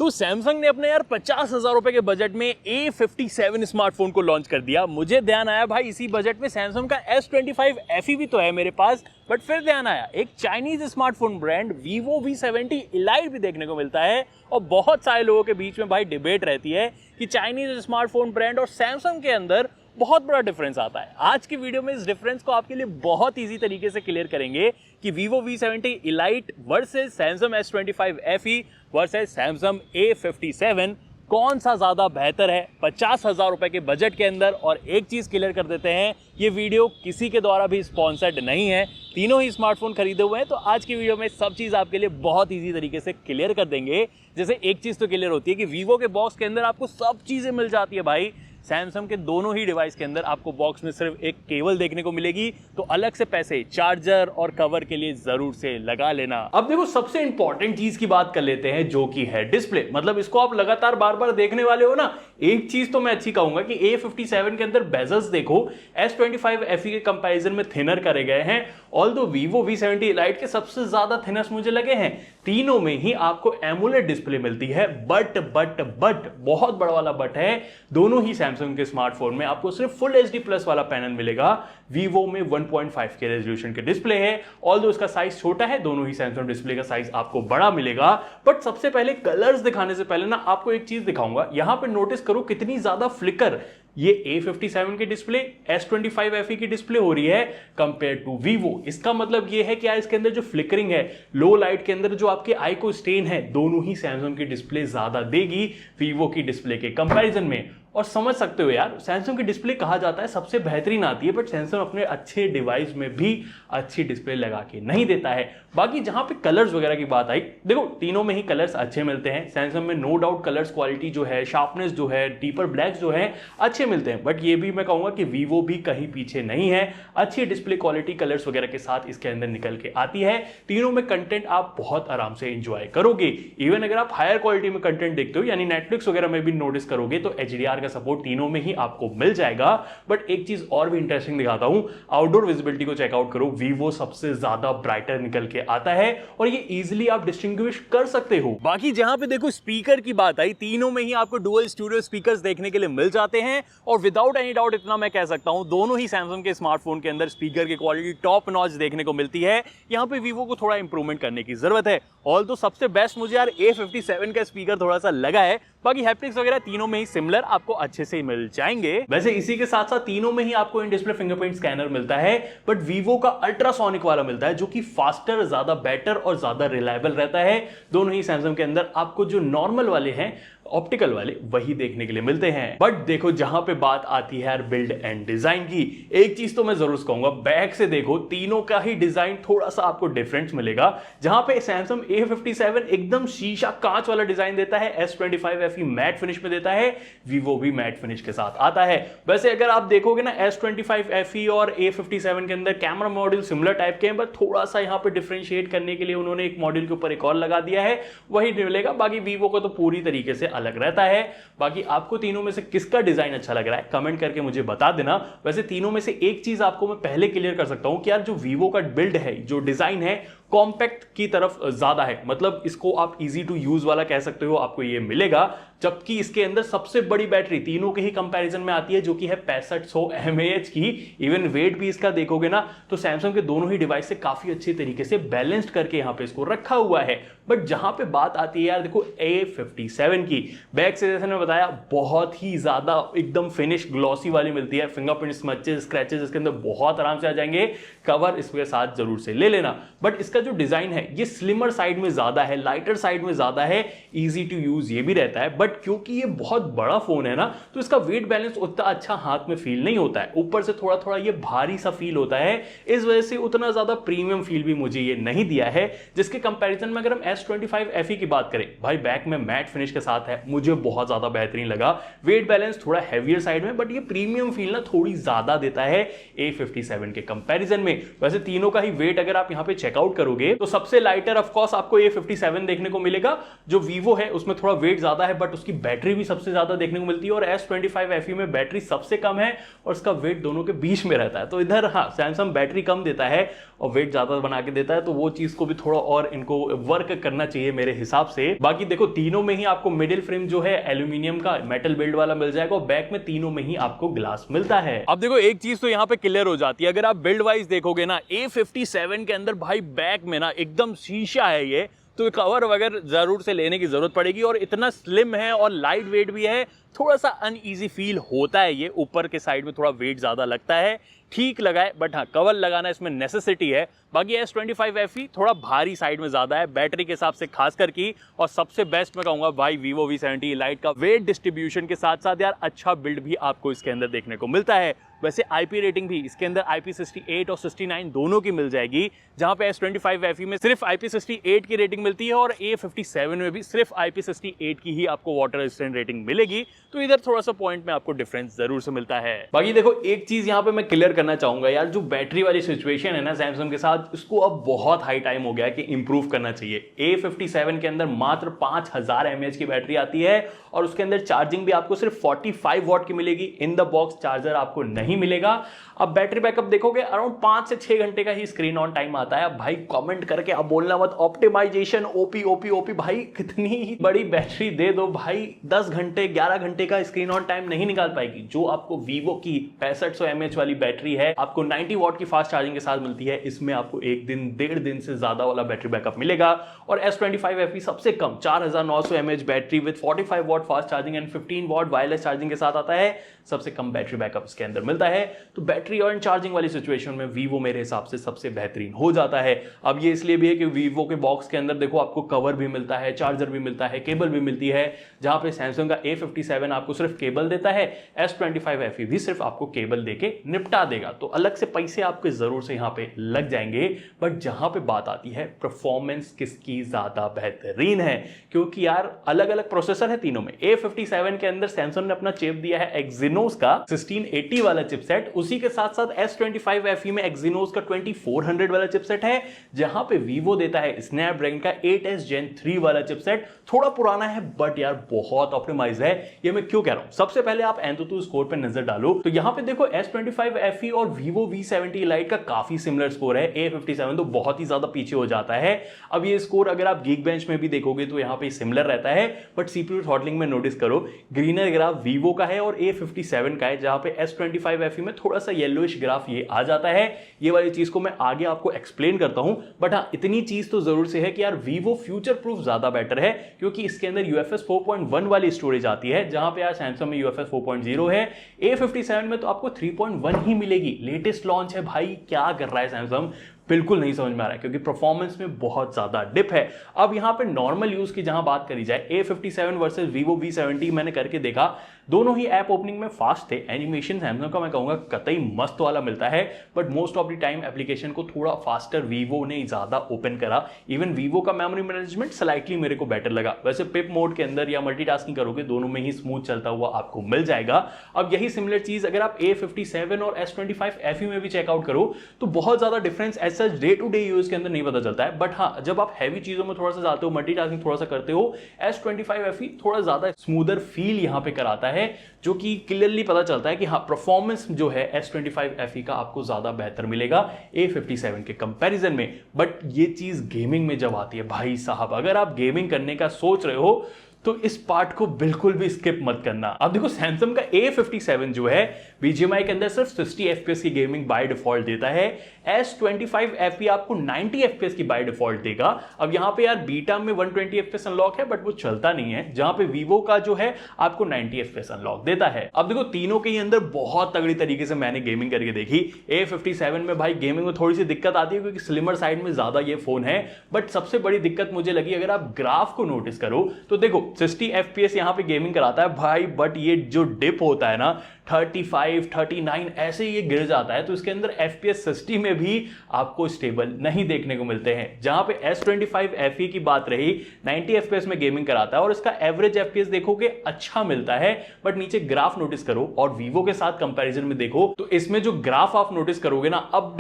तो सैमसंग ने अपने यार 50,000 रुपए के बजट में A57 स्मार्टफोन को लॉन्च कर दिया। मुझे ध्यान आया भाई इसी बजट में सैमसंग का S25 FE भी तो है मेरे पास, बट फिर ध्यान आया एक Chinese smartphone brand Vivo V70 Elite भी देखने को मिलता है। और बहुत सारे लोगों के बीच में भाई डिबेट रहती है कि चाइनीज स्मार्टफोन ब्रांड और सैमसंग के अंदर बहुत बड़ा डिफरेंस आता है। आज की वीडियो में इस डिफरेंस को आपके लिए बहुत इजी तरीके से क्लियर करेंगे कि Vivo V70 Elite versus Samsung S25 FE versus Samsung A57 कौन सा ज्यादा बेहतर है 50,000 रुपए के बजट के अंदर। और एक चीज क्लियर कर देते हैं, ये वीडियो किसी के द्वारा भी स्पॉन्सर्ड नहीं है, तीनों ही स्मार्टफोन खरीदे हुए हैं। तो आज की वीडियो में सब चीज आपके लिए बहुत इजी तरीके से क्लियर कर देंगे। जैसे एक चीज तो क्लियर होती है कि Vivo के बॉक्स के अंदर आपको सब चीजें मिल जाती है भाई। सैमसंग के दोनों ही डिवाइस के अंदर आपको बॉक्स में सिर्फ एक केबल देखने को मिलेगी, तो अलग से पैसे चार्जर और कवर के लिए जरूर से लगा लेना। अब देखो सबसे इंपॉर्टेंट चीज की बात कर लेते हैं जो कि है डिस्प्ले। मतलब इसको आप लगातार बार बार देखने वाले हो ना। एक चीज तो मैं अच्छी कहूंगा कि A57 के अंदर बेजल्स देखो S25 FE के कंपैरिजन में थिनर करे गए हैं। ऑल्दो Vivo V70 Lite के सबसे ज्यादा थिनेस्ट मुझे लगे हैं। तीनों में ही आपको एमुलेट डिस्प्ले मिलती है, बट बहुत बड़ा वाला बट है, दोनों ही सैमसंग के स्मार्टफोन में आपको सिर्फ फुल HD प्लस वाला पैनल मिलेगा। Vivo में 1.5K रेजोल्यूशन के डिस्प्ले है। ऑल्दो इसका साइज छोटा है, दोनों ही सैमसंग डिस्प्ले का साइज आपको बड़ा मिलेगा। बट सबसे पहले कलर्स दिखाने से पहले ना आपको एक चीज दिखाऊंगा। यहां पे नोटिस करो कितनी ज्यादा फ्लिकर ये A57 की डिस्प्ले S25 FE की डिस्प्ले हो रही है कंपेयर टू Vivo। इसका मतलब ये है कि यार इसके अंदर जो फ्लिकरिंग है, लो लाइट के अंदर जो आपके आई को स्टेन है, दोनों ही सैमसंग की डिस्प्ले ज्यादा देगी Vivo की डिस्प्ले के कंपैरिजन में। और समझ सकते हो यार, सैमसंग की डिस्प्ले कहा जाता है सबसे बेहतरीन आती है, बट सैमसंग अपने अच्छे डिवाइस में भी अच्छी डिस्प्ले लगा के नहीं देता है। बाकी जहां पे कलर्स वगैरह की बात आई, देखो तीनों में ही कलर्स अच्छे मिलते हैं। सैमसंग में नो डाउट कलर्स क्वालिटी जो है, शार्पनेस जो है, डीपर ब्लैक जो है, अच्छे मिलते हैं। बट ये भी मैं कहूंगा कि Vivo भी कहीं पीछे नहीं है। अच्छी डिस्प्ले क्वालिटी कलर्स वगैरह के साथ इसके अंदर निकल के आती है। तीनों में कंटेंट आप बहुत आराम से एंजॉय करोगे। इवन अगर आप हायर क्वालिटी में कंटेंट देखते हो, यानी नेटफ्लिक्स वगैरह में भी नोटिस करोगे, तो HDR का सपोर्ट तीनों में ही आपको मिल जाएगा। बट एक चीज और भी इंटरेस्टिंग दिखाता हूं, आउटडोर विजिबिलिटी को चेकआउट करो। Vivo सबसे ज्यादा ब्राइटर निकल के आता है और ये इजीली आप डिस्टिंग्विश कर सकते हो। बाकी जहां पे देखो स्पीकर की बात आई, तीनों में ही आपको डुअल स्टूडियो स्पीकर्स देखने के लिए मिल जाते हैं। और विदाउट एनी डाउट इतना मैं कह सकता हूं, दोनों ही सैमसंग के स्मार्टफोन के अंदर स्पीकर की क्वालिटी टॉप नॉच देखने को मिलती है। यहां पे Vivo को थोड़ा इंप्रूवमेंट करने की जरूरत है। ऑल तो सबसे बेस्ट मुझे यार A57 का स्पीकर थोड़ा सा लगा है। बाकी हैप्टिक्स वगैरह तीनों में ही सिमिलर आपको अच्छे से मिल जाएंगे। वैसे इसी के साथ साथ तीनों में ही आपको इन डिस्प्ले फिंगरप्रिंट स्कैनर मिलता है, बट Vivo का अल्ट्रासोनिक वाला मिलता है, जो कि फास्टर, ज्यादा बेटर और ज्यादा रिलायबल रहता है। दोनों ही सैमसंग के अंदर आपको जो नॉर्मल वाले हैं, ऑप्टिकल वाले, वही देखने के लिए मिलते हैं। बट देखो जहां पे बात आती है यार बिल्ड एंड डिजाइन की, एक चीज तो मैं जरूर कहूंगा, बैक से देखो तीनों का ही डिजाइन थोड़ा सा आपको डिफरेंस मिलेगा। जहां पे सैमसंग A57 एकदम शीशा कांच वाला डिजाइन देता है, S25 FE मैट फिनिश में देता है, Vivo भी मैट फिनिश के साथ आता है। वैसे अगर आप देखोगे ना, S25 FE और A57 के अंदर कैमरा मॉड्यूल सिमिलर टाइप के हैं, बट थोड़ा सा यहां पे डिफरेंशिएट करने के लिए उन्होंने एक मॉड्यूल के ऊपर एक और लगा दिया है, वही मिलेगा। बाकी Vivo को तो पूरी तरीके से अलग रहता है। बाकी आपको तीनों में से किसका डिजाइन अच्छा लग रहा है कमेंट करके मुझे बता देना। वैसे तीनों में से एक चीज आपको मैं पहले क्लियर कर सकता हूं कि यार जो Vivo का बिल्ड है, जो डिजाइन है, कॉम्पैक्ट की तरफ ज्यादा है। मतलब इसको आप इजी टू यूज वाला कह सकते हो, आपको ये मिलेगा। जबकि इसके अंदर सबसे बड़ी बैटरी तीनों के ही कंपैरिजन में आती है, जो कि है 6500 mAh की। इवन वेट भी इसका देखोगे ना, तो सैमसंग के दोनों ही डिवाइस से काफी अच्छे तरीके से बैलेंस्ड करके यहां पे इसको रखा हुआ है। बट जहां पे बात आती है यार देखो A57 की, बैक से जैसे मैं बताया बहुत ही ज्यादा एकदम फिनिश ग्लॉसी वाली मिलती है। फिंगरप्रिंट स्मचेस, स्क्रैचेस इसके अंदर बहुत आराम से आ जाएंगे। कवर इसके साथ जरूर से ले लेना। बट इसका जो डिजाइन है ये स्लिमर साइड में ज्यादा है, लाइटर साइड में ज्यादा है, इजी टू यूज ये भी रहता है। बट क्योंकि ये बहुत बड़ा फोन है ना, तो इसका वेट बैलेंस उतना अच्छा हाथ में फील नहीं होता है। ऊपर से थोड़ा थोड़ा ये भारी सा फील होता है, इस वजह से उतना ज्यादा प्रीमियम फील भी मुझे ये नहीं दिया है। जिसके कंपैरिजन में अगर हम S25 FE की बात करें, भाई बैक में मैट फिनिश के साथ है, मुझे बहुत ज्यादा बेहतरीन लगा। वेट बैलेंस थोड़ा हैवियर साइड में, बट ये प्रीमियम फील ना थोड़ी ज्यादा देता है A57 के कंपैरिजन में। वैसे तीनों का ही वेट अगर आप यहां पे चेकआउट करोगे, तो सबसे लाइटर ऑफ कोर्स आपको A57 देखने को मिलेगा। जो Vivo है उसमें थोड़ा वेट ज्यादा है, बट उसकी बैटरी भी सबसे ज्यादा देखने को मिलती है। और S25 FE में बैटरी सबसे कम है और उसका वेट दोनों के बीच में रहता है। तो इधर हाँ, सैमसंग बैटरी कम देता है और वेट ज्यादा बना के देता है, तो वो चीज को भी थोड़ा और इनको वर्क करना चाहिए मेरे हिसाब से। बाकी देखो तीनों में ही आपको मिडिल फ्रेम जो है एल्यूमिनियम का मेटल बिल्ड वाला मिल जाएगा और बैक में तीनों में ही आपको ग्लास मिलता है। अब देखो एक चीज तो यहाँ पे क्लियर हो जाती है, अगर आप बिल्ड वाइज देखोगे ना A57 के अंदर भाई बैक में ना एकदम शीशा है ये, तो कवर वगैरह जरूर से लेने की जरूरत पड़ेगी। और इतना स्लिम है और लाइट वेट भी है, थोड़ा सा अनईजी फील होता है, ये ऊपर के साइड में थोड़ा वेट ज्यादा लगता है, ठीक लगा है, बट हाँ कवर लगाना इसमें नेसेसिटी है। बाकी S25FE थोड़ा भारी साइड में ज्यादा है बैटरी के हिसाब से खास कर की, और सबसे बेस्ट मैं कहूंगा भाई Vivo V70 Lite का वेट डिस्ट्रीब्यूशन के साथ साथ यार अच्छा बिल्ड भी आपको इसके अंदर देखने को मिलता है। वैसे IP रेटिंग भी इसके अंदर IP68 और 69 दोनों की मिल जाएगी, जहां पे S25FE में सिर्फ IP68 की रेटिंग मिलती है और A57 में भी सिर्फ IP68 की ही आपको वाटर रेजिस्टेंट रेटिंग मिलेगी। तो इधर थोड़ा सा पॉइंट में आपको डिफरेंस जरूर से मिलता है। बाकी देखो एक चीज यहाँ पे मैं क्लियर करना चाहूंगा यार, जो बैटरी वाली सिचुएशन है ना सैमसंग के साथ, इसको अब बहुत हाई टाइम हो गया है कि इंप्रूव करना चाहिए। A57 के अंदर मात्र 5000 mAh की बैटरी आती है और उसके अंदर चार्जिंग भी आपको सिर्फ 45 वॉट की मिलेगी, इन द बॉक्स चार्जर आपको नहीं मिलेगा। अब बैटरी बैकअप देखोगे अराउंड 5 से 6 घंटे का ही स्क्रीन ऑन टाइम आता है। अब भाई कमेंट करके अब बोलना मत ऑप्टिमाइजेशन ओपी ओपी ओपी, भाई कितनी बड़ी बैटरी दे दो भाई 10 घंटे 11 घंटे का स्क्रीन ऑन टाइम नहीं निकाल पाएगी। जो आपको वीवो की 6500 mAh वाली बैटरी है, आपको 90 वॉट की फास्ट चार्जिंग के साथ मिलती है, इसमें आपको एक दिन 1.5 दिन से ज्यादा वाला बैटरी बैकअप मिलेगा। और S25FE सबसे कम 4900 mAh battery with 45 watt fast charging and 15 what wireless charging के साथ आता है, सबसे कम बैटरी बैकअप इसके अंदर मिलता है। तो बैटरी और चार्जिंग वाली सिचुएशन में वीवो मेरे हिसाब से सबसे बेहतरीन हो जाता है। अब ये इसलिए भी है कि वीवो के बॉक्स के अंदर देखो आपको कवर भी मिलता है, चार्जर भी मिलता है, केबल भी मिलती है, जहां पे सैमसंग का A57 आपको सिर्फ केबल देता है, S25FE भी सिर्फ आपको केबल देके निपटा देगा। तो अलग से पैसे आपके जरूर से यहां पे लग जाएंगे। बट जहां पे बात आती है परफॉर्मेंस किसकी ज्यादा बेहतरीन है, क्योंकि यार अलग अलग प्रोसेसर है तीनों में। A57 के अंदर सैमसंग ने अपना चिप दिया है Exynos का 1680 वाला चिपसेट, उसी के साथ साथ S25FE में Exynos का 2400 वाला चिपसेट है, जहां पे Vivo देता है Snapdragon का 8S Gen 3 वाला चिपसेट। थोड़ा पुराना है बट यार बहुत ऑप्टिमाइज है। ये मैं क्यों कह रहा हूं, सबसे पहले आप AnTuTu स्कोर पे नजर डालो तो यहां पे देखो S25FE और Vivo V70 Lite का काफी सिमिलर स्कोर है। A57 तो बहुत ही ज्यादा पीछे हो जाता है। अब ये स्कोर अगर आप Geekbench में भी देखोगे तो यहां पे सिमिलर रहता है, बट CPU थ्रॉटलिंग में नोटिस करो ग्रीनर ग्राफ Vivo का है और A57 का है, जहां पे S25FE में थोड़ा सा येलोइश ग्राफ ये आ जाता है। ये वाली चीज को मैं आगे आपको एक्सप्लेन करता हूं, बट हाँ इतनी चीज तो जरूर से है कि यार Vivo फ्यूचर प्रूफ ज्यादा बेटर है, क्योंकि इसके अंदर UFS 4.1 वाली स्टोरेज आती है, जहां पे यार सैमसंग में UFS 4.0 है। A57 में तो आपको 3.1 ही मिलेगी। लेटेस्ट लॉन्च है भाई, क्या कर रहा है सैमसंग, बिल्कुल नहीं समझ में आ रहा है, क्योंकि परफॉर्मेंस में बहुत ज्यादा डिप है। अब यहां पे नॉर्मल यूज की जहां बात करी जाए, A57 वर्सेस Vivo V70 मैंने करके देखा, दोनों ही ऐप ओपनिंग में फास्ट थे। एनिमेशन सैमसंग का मैं कहूंगा कतई मस्त वाला मिलता है, but most of the time application को थोड़ा फास्टर Vivo ने ज्यादा ओपन करा। इवन Vivo का मेमोरी मैनेजमेंट स्लाइटली मेरे को बेटर लगा। वैसे पिप मोड के अंदर या मल्टीटास्किंग करोगे दोनों में ही स्मूथ चलता हुआ आपको मिल जाएगा। अब यही सिमिलर चीज अगर आप A57 और S25FE में भी चेकआउट करो तो बहुत ज्यादा डिफरेंस ऐसा डे टू डे यूज के अंदर नहीं पता चलता है। बट हाँ जब आप हैवी चीजों में थोड़ा सा जाते हो, मल्टीटास्किंग थोड़ा सा करते हो, S25FE थोड़ा ज्यादा स्मूदर फील यहां पे कराता है, जो कि क्लियरली पता चलता है कि हाँ परफॉर्मेंस जो है S25FE का आपको ज्यादा बेहतर मिलेगा A57 के कंपैरिजन में। बट ये चीज गेमिंग में जब आती है भाई साहब, अगर आप गेमिंग करने का सोच रहे हो तो इस पार्ट को बिल्कुल भी स्किप मत करना। अब देखो सैमसंग का A57 जो है BGMI के अंदर सिर्फ 60 FPS की गेमिंग बाय डिफॉल्ट देता है। S25FE आपको 90 FPS की बाय डिफॉल्ट देगा। अब यहां पे यार बीटा में 120 FPS अनलॉक है, बट वो चलता नहीं है, जहां पे Vivo का जो है आपको 90 FPS अनलॉक देता है। अब देखो तीनों के ही अंदर बहुत तगड़ी तरीके से मैंने गेमिंग करके देखी। A57 में भाई गेमिंग में थोड़ी सी दिक्कत आती है, क्योंकि स्लिमर साइड में ज्यादा ये फोन है, बट सबसे बड़ी दिक्कत मुझे लगी अगर आप ग्राफ को नोटिस करो तो देखो 60 FPS यहां पे गेमिंग कराता है भाई, बट ये जो डिप होता है ना 35, 39 ऐसे ये गिर जाता है, तो इसके अंदर FPS 60 में भी आपको स्टेबल नहीं देखने को मिलते हैं। जहां पे S25FE की बात रही 90 FPS में गेमिंग कराता है और इसका एवरेज FPS देखोगे अच्छा मिलता है, बट नीचे ग्राफ नोटिस करो और Vivo के साथ कंपैरिजन में देखो तो इसमें जो ग्राफ आप नोटिस करोगे ना अप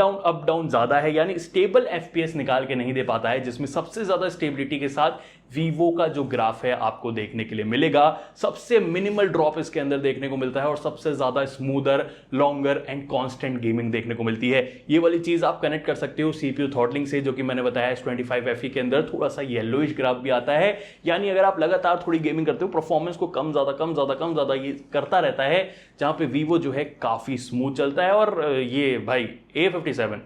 डाउन ज्यादा है, यानी स्टेबल FPS निकाल के नहीं दे पाता है, जिसमें सबसे ज्यादा स्टेबिलिटी के साथ वीवो का जो ग्राफ है आपको देखने के लिए मिलेगा। सबसे मिनिमल ड्रॉप इसके अंदर देखने को मिलता है और सबसे ज्यादा smoother, longer and constant gaming देखने को मिलती है। ये वाली चीज आप कनेक्ट कर सकते हो सीपीयू थ्रॉटलिंग से, जो कि मैंने बताया S25FE के अंदर थोड़ा सा येलोइश ग्राफ भी आता है, यानी अगर आप लगातार थोड़ी गेमिंग करते हो परफॉर्मेंस को कम ज्यादा ये करता रहता है, जहां पे वीवो जो है काफी स्मूथ चलता है। और ये भाई A57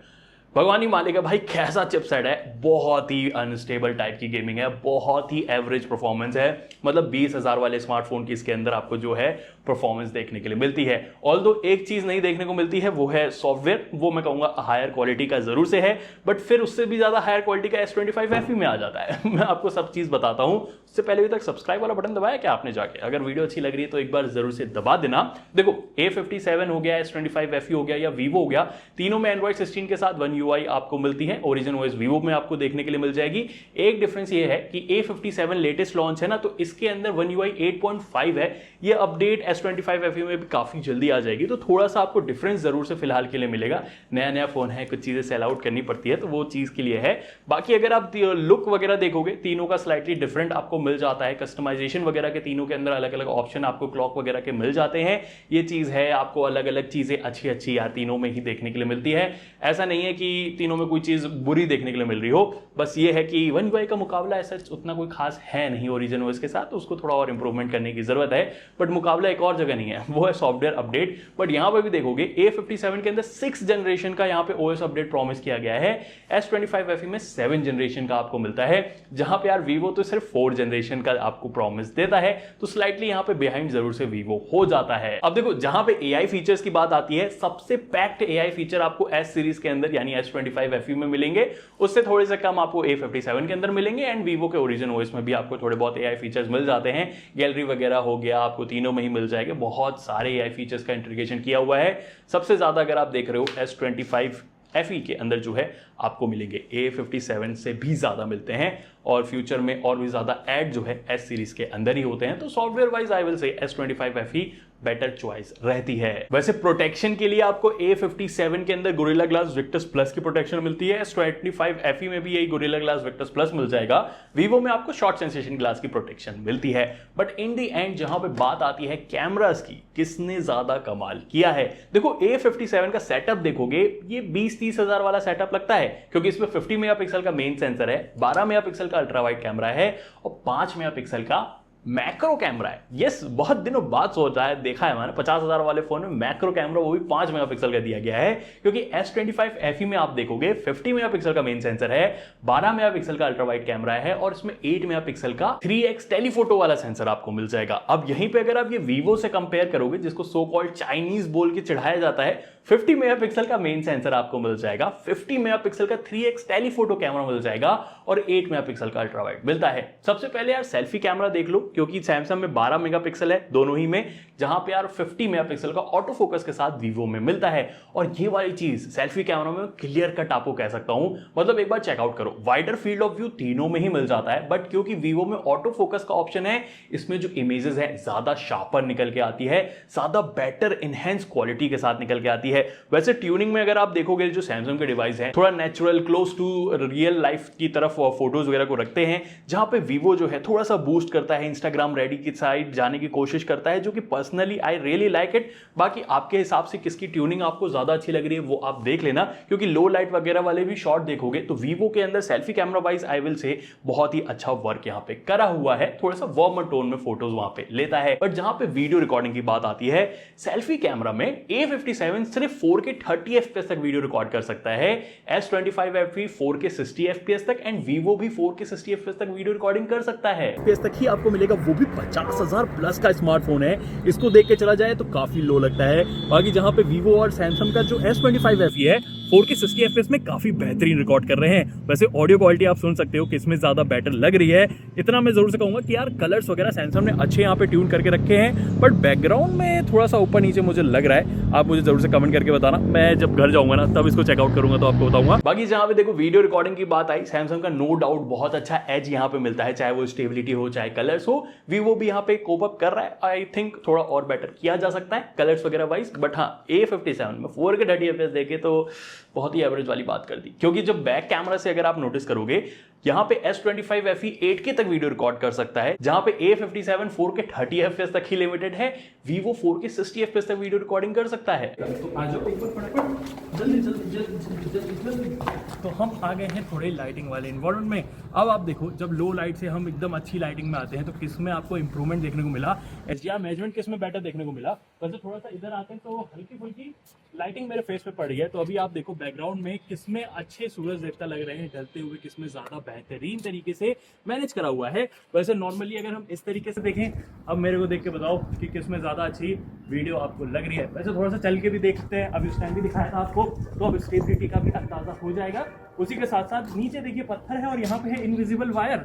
भगवान ही मालिक है भाई, कैसा चिपसेट है, बहुत ही अनस्टेबल टाइप की गेमिंग है, बहुत ही एवरेज परफॉर्मेंस है। मतलब 20,000 वाले स्मार्टफोन की इसके अंदर आपको जो है परफॉर्मेंस देखने के लिए मिलती है। ऑल्दो एक चीज नहीं देखने को मिलती है, वो है सॉफ्टवेयर। वो मैं कहूंगा हायर क्वालिटी का जरूर से है, बट फिर उससे भी ज्यादा हायर क्वालिटी का S25FE में आ जाता है। मैं आपको सब चीज बताता हूं। उससे पहले भी तक सब्सक्राइब वाला बटन दबाया क्या आपने जाके? अगर वीडियो अच्छी लग रही है तो एक बार जरूर से दबा देना। देखो A57 हो गया, S25FE हो गया या वीवो हो गया, तीनों में एंड्रॉइड 16 के साथ वन UI आपको मिलती है। ओरिजिन OS वीवो में आपको देखने के लिए मिल जाएगी। एक डिफरेंस ये है कि A57 लेटेस्ट लॉन्च है ना, तो इसके अंदर वन UI 8.5 है। ये अपडेट S25FE में भी काफी जल्दी आ जाएगी, तो थोड़ा सा आपको डिफरेंस जरूर से फिलहाल के लिए मिलेगा। नया फोन है, कुछ चीजें सेल आउट करनी पड़ती है, तो वो चीज के लिए है। बाकी अगर आप लुक वगैरह देखोगे, तीनों का स्लाइटली डिफरेंट आपको मिल जाता है। कस्टमाइजेशन वगैरह के तीनों के अंदर अलग अलग ऑप्शन आपको क्लॉक वगैरह के मिल जाते हैं। ये चीज है, आपको अलग अलग चीजें अच्छी यार तीनों में ही देखने के लिए मिलती है। ऐसा नहीं है कि तीनों में कोई चीज बुरी देखने के लिए मिल रही हो, बस ये है कि वन UI का मुकाबला ऐसा उतना कोई खास है नहीं ओरिजिन OS के साथ, तो उसको थोड़ा और इंप्रूवमेंट करने की जरूरत है। बट मुकाबला एक और जगह नहीं है, वो है सॉफ्टवेयर अपडेट। बट यहां पर भी देखोगे A57 के अंदर 6 जनरेशन का यहां पे OS अपडेट प्रॉमिस किया गया है। S25FE में 7 जनरेशन का आपको मिलता है, जहां पे यार वीवो तो सिर्फ 4 जनरेशन का आपको प्रॉमिस देता है, तो स्लाइटली यहां पे बिहाइंड जरूर से वीवो हो जाता है। अब देखो जहां पे AI फीचर्स की बात आती है, सबसे पैक्ड AI फीचर आपको S सीरीज के अंदर यानी S25FE में मिलेंगे, उससे थोड़े से कम आपको A57 के अंदर मिलेंगे। एंड वीवो के ओरिजिन OS में भी आपको थोड़े बहुत AI फीचर्स मिल जाते हैं। गैलरी वगैरह हो गया, आपको तीनों में ही मिल जाएगा। बहुत सारे AI फीचर्स का इंटीग्रेशन किया हुआ है। सबसे ज्यादा अगर आप देख रहे हो S25FE के अंदर जो है आपको मिलेंगे, A57 से भी ज्यादा मिलते हैं, और फ्यूचर में और भी ज्यादा ऐड जो है S सीरीज के अंदर ही होते हैं। तो software wise I will say S25FE better choice रहती है। वैसे प्रोटेक्शन के लिए आपको A57 के अंदर गोरिल्ला ग्लास विक्टस प्लस की प्रोटेक्शन मिलती है। S25FE में भी यही गोरिल्ला ग्लास विक्टस प्लस मिल जाएगा। वीवो में आपको शॉर्ट सेंसेशन ग्लास की प्रोटेक्शन मिलती है। बट इन दी एंड जहां पे बात आती है कैमरास की, किसने ज्यादा कमाल किया है? देखो A57 का सेटअप देखोगे, ये 20-30 हजार वाला सेटअप लगता है, क्योंकि इसमें 50 मेगापिक्सल का मेन सेंसर है, 12 मेगापिक्सल का अल्ट्रा वाइड कैमरा है और 5 मेगापिक्सल का मैक्रो कैमरा है। यस, बहुत दिनों बाद सोच रहा है, देखा है मैंने 50,000 वाले फोन में मैक्रो कैमरा, वो भी 5 मेगापिक्सल का दिया गया है। क्योंकि S25FE में आप देखोगे 50 मेगापिक्सल का मेन सेंसर है, 12 मेगापिक्सल का अल्ट्रा वाइड कैमरा है और इसमें 8 मेगापिक्सल का 3x टेलीफोटो वाला सेंसर आपको मिल जाएगा। अब यहीं पे अगर आप ये वीवो से कंपेयर करोगे, जिसको सो कॉल्ड चाइनीज बोल के चिढ़ाया जाता है, 50 मेगापिक्सल का मेन सेंसर आपको मिल जाएगा, 50 मेगापिक्सल का 3x टेलीफोटो कैमरा मिल जाएगा और 8 मेगापिक्सल का अल्ट्रा वाइड मिलता है। सबसे पहले यार सेल्फी कैमरा देख लो, क्योंकि सैमसंग में 12 मेगापिक्सल है दोनों ही में, जहां पे यार 50 मेगापिक्सल का ऑटो फोकस के साथ वीवो में मिलता है। और ये वाली चीज सेल्फी कैमरा में क्लियर कट आपको कह सकता हूं, मतलब एक बार चेकआउट करो, वाइडर फील्ड ऑफ व्यू तीनों में ही मिल जाता है। बट क्योंकि वीवो में ऑटो फोकस का ऑप्शन है, इसमें जो इमेजेस है ज्यादा शार्पर निकल के आती है, ज्यादा बेटर इनहेंस क्वालिटी के साथ निकल के आती है। वैसे ट्यूनिंग में अगर आप देखोगे, जो सैमसंग के डिवाइस है थोड़ा natural close to real life की तरफ फोटोज वगैरह को रखते हैं, जहां पे वीवो जो है थोड़ा सा बूस्ट करता है, इंस्टाग्राम रेडी की साइड जाने की कोशिश करता है, जो कि personally I really like it. बाकी आपके हिसाब से किसकी ट्यूनिंग आपको ज्यादा अच्छी लग रही है वो आप देख लेना, क्योंकि लो लाइट वगैरह वाले भी शॉट देखोगे तो वीवो के अंदर selfie camera wise I will say बहुत ही अच्छा वर्क यहाँ पे करा हुआ है, थोड़ा सा वार्मर टोन में फोटोज वहां पे लेता है। बट जहां पे वीडियो रिकॉर्डिंग की बात आती है, सेल्फी कैमरा में A57 सिर्फ 4K 30 FPS तक वीडियो रिकॉर्ड कर सकता है, S25FE 4K 60 FPS तक एंड वीवो भी 4K 60 FPS तक वीडियो रिकॉर्डिंग कर सकता है। FPS तक ही आपको मिलेगा, वो भी 50,000 प्लस का स्मार्टफोन है। इसको देख के चला जाए तो काफी लो लगता है। बाकी जहां पे वीवो और सैमसंग का जो S25FE है 4K 60 FPS में काफी बेहतरीन रिकॉर्ड कर रहे हैं। वैसे ऑडियो क्वालिटी आप सुन सकते हो कि इसमें ज्यादा बेटर लग रही है। इतना मैं जरूर से कहूंगा कि यार कलर्स वगैरह सैमसंग ने अच्छे यहाँ पे ट्यून करके रखे हैं, बट बैकग्राउंड में थोड़ा सा ऊपर नीचे मुझे लग रहा है। आप मुझे जरूर से कमेंट करके बताना, मैं जब घर जाऊंगा ना तब इसको चेकआउट करूंगा तो आपको बताऊंगा। बाकी जहां पे देखो वीडियो रिकॉर्डिंग की बात आई, सैमसंग का नो डाउट बहुत अच्छा एज यहाँ पे मिलता है, चाहे वो स्टेबिलिटी हो चाहे कलर्स हो। वीवो भी यहाँ पे कोप अप कर रहा है, आई थिंक थोड़ा और बेटर किया जा सकता है कलर्स वगैरह वाइज। बट हाँ, A57 में 4K 30 FPS देखे तो बहुत ही एवरेज वाली बात कर दी, क्योंकि जब बैक कैमरा से अगर आप नोटिस करोगे यहाँ पे S25 FE 8K तक वीडियो रिकॉर्ड कर सकता है, जहां पे A57 4K 30 FPS तक ही लिमिटेड है, Vivo 4K 60 FPS तक वीडियो रिकॉर्डिंग कर सकता है। तो आ जाओ एक बार फटाफट, जल्दी जल्दी जल्दी जल्दी जल्दी। तो हम आ गए हैं थोड़े लाइटिंग वाले इन्वायरमेंट में। अब आप देखो, जब लो लाइट से हम एकदम अच्छी लाइटिंग में आते हैं तो किस में आपको इंप्रूवमेंट देखने को मिला, HDR मैनेजमेंट किस में बेटर देखने को मिला। वैसे थोड़ा सा इधर आते हैं तो हल्की फुल्की लाइटिंग मेरे फेस पे पड़ रही है, तो अभी आप देखो बैकग्राउंड में किसमें अच्छे सूरज देवता लग रहे हैं ढलते हुए, किसमें ज्यादा बेहतरीन तरीके से मैनेज करा हुआ है। वैसे नॉर्मली अगर हम इस तरीके से देखें, अब मेरे को देख के बताओ कि किसमें ज्यादा अच्छी वीडियो आपको लग रही है। वैसे थोड़ा सा चल के भी देख सकते हैं, अभी उस टाइम भी दिखाया था आपको, तो अब स्टेबिलिटी का भी अंदाजा हो जाएगा। उसी के साथ साथ नीचे देखिए पत्थर है और यहाँ पे है इनविजिबल वायर,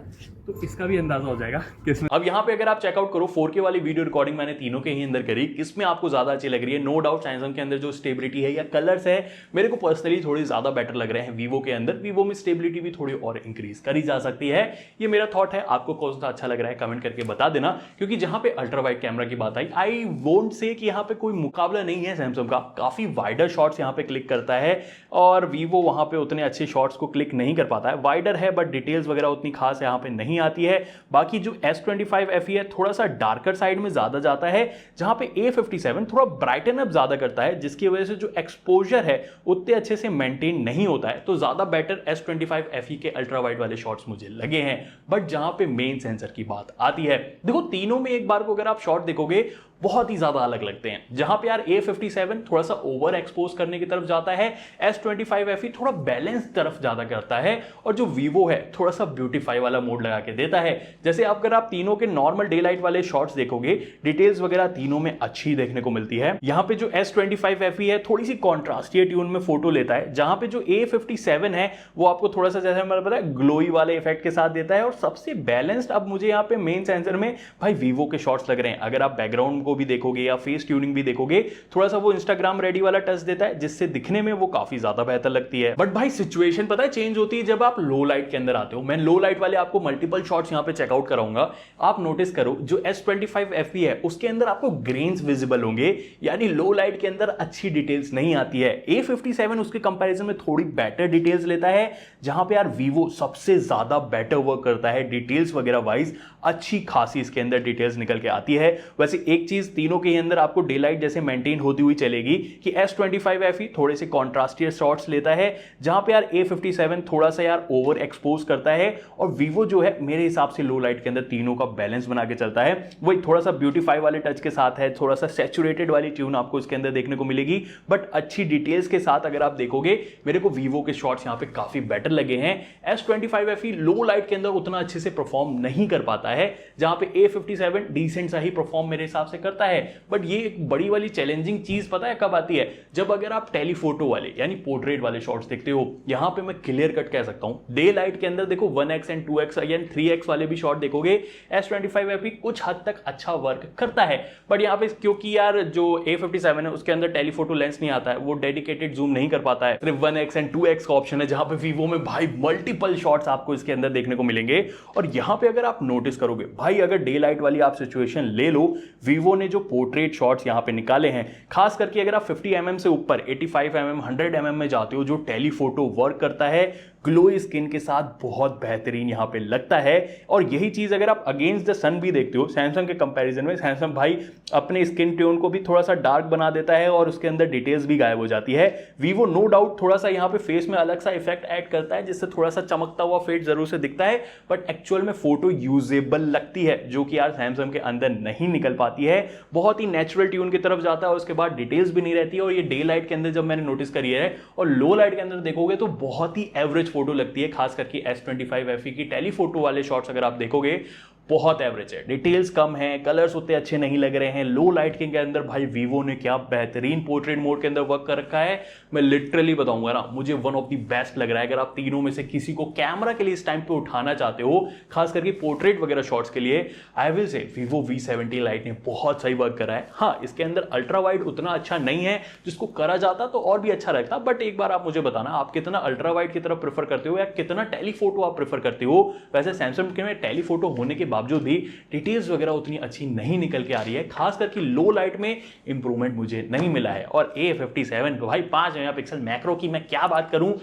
तो इसका भी अंदाजा हो जाएगा किसमें। अब यहाँ पे अगर आप चेकआउट करो 4K वाली वीडियो रिकॉर्डिंग मैंने तीनों के ही अंदर करी, किसमें आपको ज्यादा अच्छी लग रही है। नो डाउट सैमसंग के अंदर जो स्टेबिलिटी है या कलर्स है, मेरे को पर्सनली थोड़ी ज्यादा बेटर लग रहे हैं वीवो के अंदर। वीवो में स्टेबिलिटी भी थोड़ी और इंक्रीज करी जा सकती है, ये मेरा थॉट है। आपको कौन सा अच्छा लग रहा है कमेंट करके बता देना, क्योंकि जहां पे अल्ट्रा वाइड कैमरा की बात आई वोंट से कि यहाँ पे कोई मुकाबला नहीं है सैमसंग का। काफी वाइडर शॉट्स यहाँ पे क्लिक करता है और वीवो वहां पे उतने अच्छे शॉट्स को क्लिक नहीं कर पाता है। वाइडर है बट डिटेल्स वगैरह उतनी खास यहाँ पे नहीं आती है। बाकी जो S25 FE है थोड़ा सा डार्कर साइड में ज्यादा जाता है, जहां पे A57 थोड़ा ब्राइटन अप ज्यादा करता है, जिसकी वजह से जो एक्सपोजर है उतने अच्छे से मेंटेन नहीं होता है। तो ज्यादा बेटर S25 FE के अल्ट्रा वाइड वाले शॉट्स मुझे लगे हैं। बट जहां पे मेन सेंसर की बात आती है, देखो तीनों में एक बार को अगर आप शॉट देखोगे बहुत ही ज्यादा अलग लगते हैं। जहां पे यार A57 थोड़ा सा ओवर एक्सपोज करने की तरफ जाता है, S25 FE थोड़ा बैलेंस तरफ ज्यादा करता है, और जो Vivo है थोड़ा सा ब्यूटीफाई वाला मोड लगा के देता है। जैसे अगर आप तीनों के नॉर्मल डे लाइट वाले शॉट्स देखोगे, डिटेल्स वगैरह तीनों में अच्छी देखने को मिलती है। यहाँ पे जो S25 FE है थोड़ी सी कॉन्ट्रास्टी ट्यून में फोटो लेता है, जहां पे जो A57 है वो आपको थोड़ा सा जैसे मैंने बताया ग्लोई वाले इफेक्ट के साथ देता है, और सबसे बैलेंस्ड अब मुझे यहाँ पे मेन सेंसर में भाई Vivo के शॉट्स लग रहे हैं। अगर आप बैकग्राउंड को भी देखोगे या फेस ट्यूनिंग भी देखोगे, थोड़ा सा वो इंस्टाग्राम रेडी वाला टच देता है, जिससे दिखने में वो काफी ज्यादा बेहतर लगती है। बट भाई सिचुएशन पता है चेंज होती है जब आप लो लाइट के अंदर आते हो। मैं लो लाइट वाले आपको मल्टीपल शॉट्स यहां पे चेकआउट कराऊंगा। आप नोटिस करो जो S25 FE है उसके अंदर आपको ग्रेन्स विजिबल होंगे, यानी लो लाइट के अंदर अच्छी डिटेल्स नहीं आती है। A57 उसके कंपैरिजन में थोड़ी बेटर डिटेल्स लेता है, जहां पे यार Vivo सबसे ज्यादा बेटर वर्क करता है डिटेल्स वगैरह वाइज। अच्छी खासी इसके अंदर डिटेल्स निकल के आती है। वैसे एक चीज तीनों के अंदर आपको डे लाइट जैसे मेंटेन होती हुई चलेगी कि S25 FE थोड़े से कॉन्ट्रास्टी शॉट्स लेता है, जहां पे यार A57 थोड़ा सा यार ओवर एक्सपोज करता है, और Vivo जो है मेरे हिसाब से लो लाइट के अंदर तीनों का बैलेंस बना के चलता है। वही थोड़ा सा ब्यूटीफाई वाले टच के साथ है, थोड़ा सा सैचुरेटेड वाली ट्यून आपको इसके अंदर देखने को मिलेगी, बट अच्छी डिटेल्स के साथ अगर आप देखोगे मेरे को Vivo के शॉट्स यहां पे काफी बेटर लगे हैं। S25 FE लो लाइट के अंदर उतना अच्छे से परफॉर्म नहीं कर पाता है, जहां पे A57 डिसेंट सा ही परफॉर्म मेरे हिसाब से करता है। बट ये एक बड़ी वाली चैलेंजिंग चीज पता है कब आती है, जब अगर आप टेलीफोटो वाले यानी पोर्ट्रेट वाले शॉट्स देखते हो। यहां पे मैं क्लियर कट कह सकता हूं डे लाइट के अंदर देखो 1x एंड 2x या 3x वाले भी शॉट देखोगे, S25 FE कुछ हद तक अच्छा वर्क करता है। बट यहां पे क्योंकि यार जो A57 है उसके अंदर टेलीफोटो लेंस नहीं आता है, वो डेडिकेटेड जूम नहीं कर पाता है, सिर्फ 1x एंड 2x का ऑप्शन है, जहां पे Vivo में भाई मल्टीपल शॉट्स आपको इसके अंदर देखने को मिलेंगे। और यहां पे अगर आप नोटिस करोगे भाई, अगर डे लाइट वाली आप सिचुएशन ले लो, Vivo ने जो पोर्ट्रेट शॉट्स यहां पे निकाले हैं, खास करके अगर आप 50 mm से ऊपर 85 mm 100 mm में जाते हो, जो टेलीफोटो वर्क करता है ग्लोई स्किन के साथ बहुत बेहतरीन यहां पे लगता है। और यही चीज अगर आप अगेंस्ट द सन भी देखते हो सैमसंग के कंपैरिजन में, सैमसंग भाई अपने स्किन टोन को भी थोड़ा सा डार्क बना देता है और उसके अंदर डिटेल्स भी गायब हो जाती है। Vivo नो डाउट थोड़ा सा यहां पे फेस में अलग सा इफेक्ट ऐड करता है, जिससे थोड़ा सा चमकता हुआ फेड जरूर से दिखता है, बट एक्चुअल में फोटो यूजेबल लगती है, जो कि यार सैमसंग के अंदर नहीं निकल पाती है। बहुत ही नेचुरल ट्यून की तरफ जाता है और उसके बाद डिटेल्स भी नहीं रहती है। और ये डे लाइट के अंदर जब मैंने नोटिस करी है और लो लाइट के अंदर देखोगे तो बहुत ही एवरेज फोटो लगती है। खास करके S25 FE की टेलीफोटो वाले शॉट्स अगर आप देखोगे बहुत एवरेज है, डिटेल्स कम है, कलर्स उतने अच्छे नहीं लग रहे हैं। लो लाइट के अंदर भाई Vivo ने क्या बेहतरीन पोर्ट्रेट मोड के अंदर वर्क कर रखा है, मैं लिटरली बताऊंगा ना, मुझे वन ऑफ द बेस्ट लग रहा है। अगर आप तीनों में से किसी को कैमरा के लिए इस टाइम पे उठाना चाहते हो, खास करके पोर्ट्रेट वगैरह शॉट्स के लिए, I will say Vivo V70 Lite ने बहुत सही वर्क करा है। हाँ, इसके अंदर अल्ट्रा वाइड उतना अच्छा नहीं है, जिसको करा जाता तो और भी अच्छा लगता, बट एक बार आप मुझे बताना आप कितना अल्ट्रा वाइड की तरफ प्रेफर करते हो या कितना टेलीफोटो आप प्रेफर करते हो। वैसे सैमसंग के में टेलीफोटो होने के बावजूद भी डिटेल्स वगैरह उतनी अच्छी नहीं निकल के आ रही है, खास करके लो लाइट में इंप्रूवमेंट मुझे नहीं मिला है। और A57 भाई 5 मेगापिक्सल मैक्रो की मैं क्या बात करूं,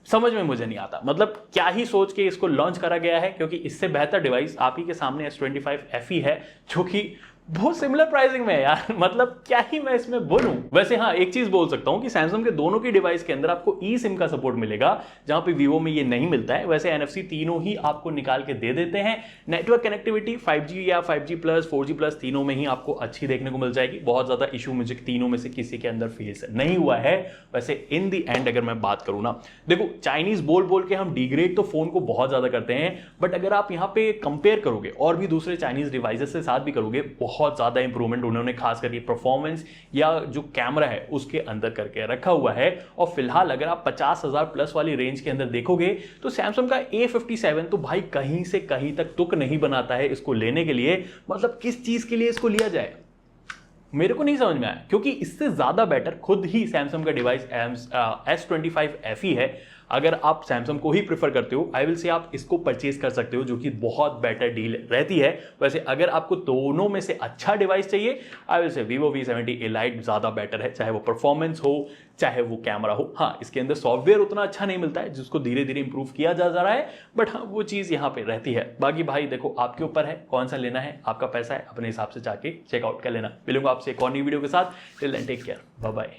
समझ में मुझे नहीं आता। मतलब क्या ही सोच के इसको लॉन्च करा गया है, क्योंकि इससे बेहतर डिवाइस आप ही के सामने S25 FE है, जो कि बहुत सिमिलर प्राइसिंग में है यार। मतलब क्या ही मैं इसमें बोलूं। वैसे हाँ, एक चीज बोल सकता हूं कि सैमसंग के दोनों की डिवाइस के अंदर आपको ई सिम का सपोर्ट मिलेगा, जहां पे वीवो में ये नहीं मिलता है। वैसे NFC तीनों ही आपको निकाल के दे देते हैं। नेटवर्क कनेक्टिविटी 5G या 5G प्लस 4G प्लस तीनों में ही आपको अच्छी देखने को मिल जाएगी। बहुत ज्यादा इशू मुझे तीनों में से किसी के अंदर फेस नहीं हुआ है। वैसे इन दी एंड अगर मैं बात करूं ना, देखो चाइनीज बोल बोल के हम डिग्रेड तो फोन को बहुत ज्यादा करते हैं, बट अगर आप यहाँ पे कंपेयर करोगे और भी दूसरे चाइनीज डिवाइसेस के साथ भी करोगे, बहुत ज्यादा इंप्रूवमेंट उन्होंने खास करके परफॉर्मेंस या जो कैमरा है उसके अंदर करके रखा हुआ है। और फिलहाल अगर आप 50,000 प्लस वाली रेंज के अंदर देखोगे तो सैमसंग का A57 तो भाई कहीं से कहीं तक तुक नहीं बनाता है इसको लेने के लिए। मतलब किस चीज के लिए इसको लिया जाए मेरे को नहीं समझ में आया, क्योंकि इससे ज्यादा बेटर खुद ही सैमसंग का डिवाइस S25 FE है। अगर आप सैमसंग को ही प्रेफर करते हो, आई विल से आप इसको परचेज कर सकते हो, जो कि बहुत बेटर डील रहती है। वैसे अगर आपको दोनों में से अच्छा डिवाइस चाहिए, I will say Vivo V70 Lite ज्यादा बेटर है, चाहे वो परफॉर्मेंस हो चाहे वो कैमरा हो। हाँ, इसके अंदर सॉफ्टवेयर उतना अच्छा नहीं मिलता है, जिसको धीरे धीरे इंप्रूव किया जा रहा है, बट हाँ वो चीज यहाँ पे रहती है। बाकी भाई देखो आपके ऊपर है कौन सा लेना है, आपका पैसा है, अपने हिसाब से जाके चेकआउट कर लेना। मिलूंगा आपसे एक और नई वीडियो के साथ। Till then take care, bye bye.